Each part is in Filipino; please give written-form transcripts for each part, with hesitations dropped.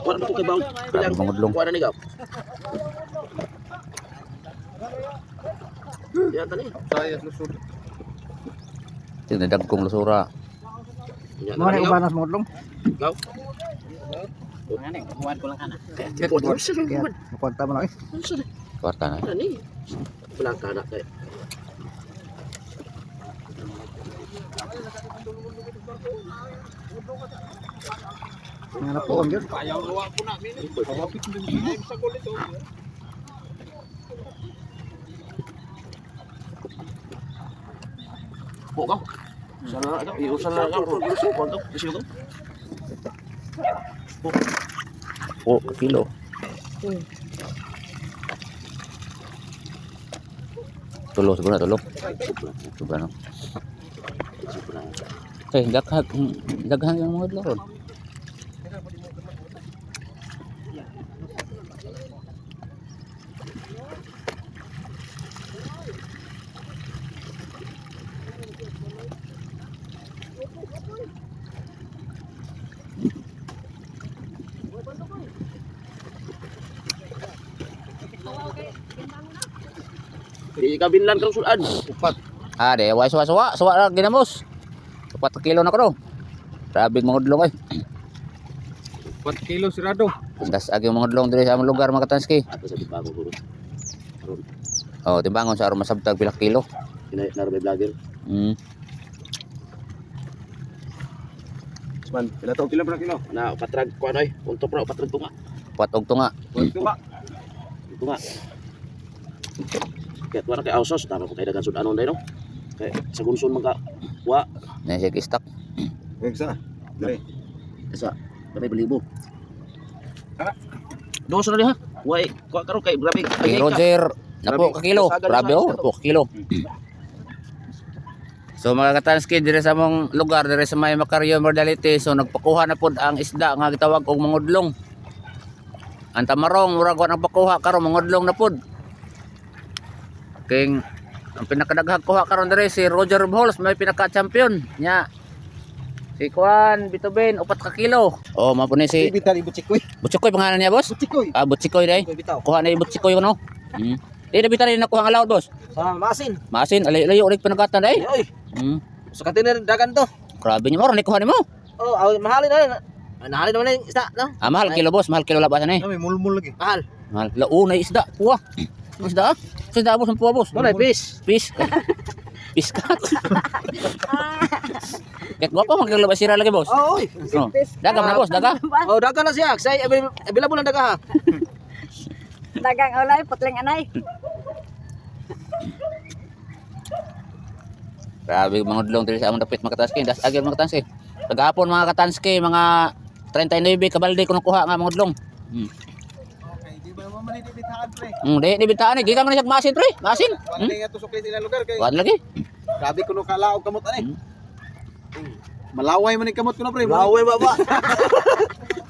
Kuan ko kay baw. Grabe mangudlong. Kuan ni gaw. Yan tani. Saya lusod. Tingnan dagkong lusura. Mo na ubanas mo dong. Gaw. Ngani, kuwan ko lang kana. Kaya kuan sa kuan. Kuwanta mo lang eh. Kwarta na. Ani. Pulang kana kay. Nga po ang yun. Ayaw luwa po namin. Kawapit din sa gol ito. Po ka. Sana ka, iusan na ka. Kuan to, kasi ko. Oh, kilo. Tulo siguro na tulo. Sobra no. Okay, daghan yung mga loro. Di ka binlan kang sudan. Upat. Ah, de, way suwa ra ginamos. 4 kilo na ko no. Grabe mga udlong ay. 4 kilo sirado. Das agi mga udlong diri sa among lugar mga katanski. Ato sa bago guru. Oh, timbangon sa aron masabtag pila kilo. Kinay na may vlogger. Man, pila to kilo pra kilo. Na patrag kuan oy. Punto pra patrag tunga. 4 og tunga. Tunga. Tunga. Kaya tuwa na kay Ausos, tama ko kay dagan sudanon day no. Kay sa gunson man ka wa. Na siya istak. Sa. Dire. Sa bali balibo. Dos na diha. Way, kuha karon kay grabe. King Roger, napo ka kilo. Grabe oh, napo ka kilo. So mga katanski dire sa among lugar dire sa may Macaryo Modality, so nagpakuha na pud ang isda nga gitawag og mangudlong. Ang tamarong murag wa nagpakuha karon mangudlong na pud. King ang pinakadaghang kuha karon dire si Roger Bohols, may pinaka-champion nya. Si Kuan Bituben 4 ka kilo. Oh, mao ni si Bitali Butchikoy. Butchikoy pangalan niya, boss? Butchikoy. Ah, Butchikoy dai. Kuha na yung Butchikoy no. Di na bitali na kuha ang laod, boss. Sa masin. Masin, layo ulit panagatan dai. Oy. Sa container dagan to. Grabe niyo mo, ni kuha nimo. Oh, mahalin na. Nahalin naman yung isda, no? Ah, mahal kilo, boss, mahal kilo labasan eh. May mulmul lagi. Mahal. Mahal. Launa isda, kuha. Isda? Isda, boss, ang puwa, boss. Mo na fish. Fish. Piskat. Ket gwa pa maglabas sira lagi, boss. Oh, oy. Oh. Daga na, boss, daga. Oh, dagan na siya. Say available na daga ha. Dagang ulay, putling anay. Grabe mga udlong diri sa among dapit mga katanski, das agil mga katanski. Tagahapon mga katanski, mga 39 kabalde ko nakuha nga mga udlong. Okay, di ba naman manitibitahan pre? Di bitaan eh, gikan man siya masin pre, masin. Wala nga to sukli sila lugar kay. Wala lagi. Grabe kuno kalaog kamot ani. Malaway man ni kamot kuno pre. Malaway baba.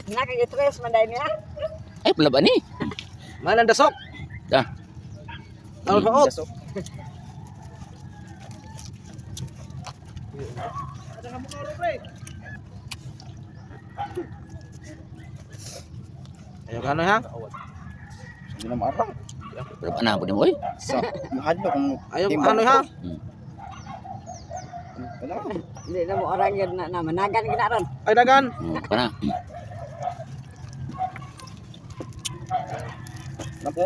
Nakag-stress man dahil niya. Ay, pala ba ni? Manang dasok. Da. Tawag pa ot. Ayo kano ha? Hindi na maarang. Pala ba na po mo eh? Sa mahal ba kung ayo kano ha? Hindi na mo orang yun na managan ginaron. Ay dagan. Kana. Napo.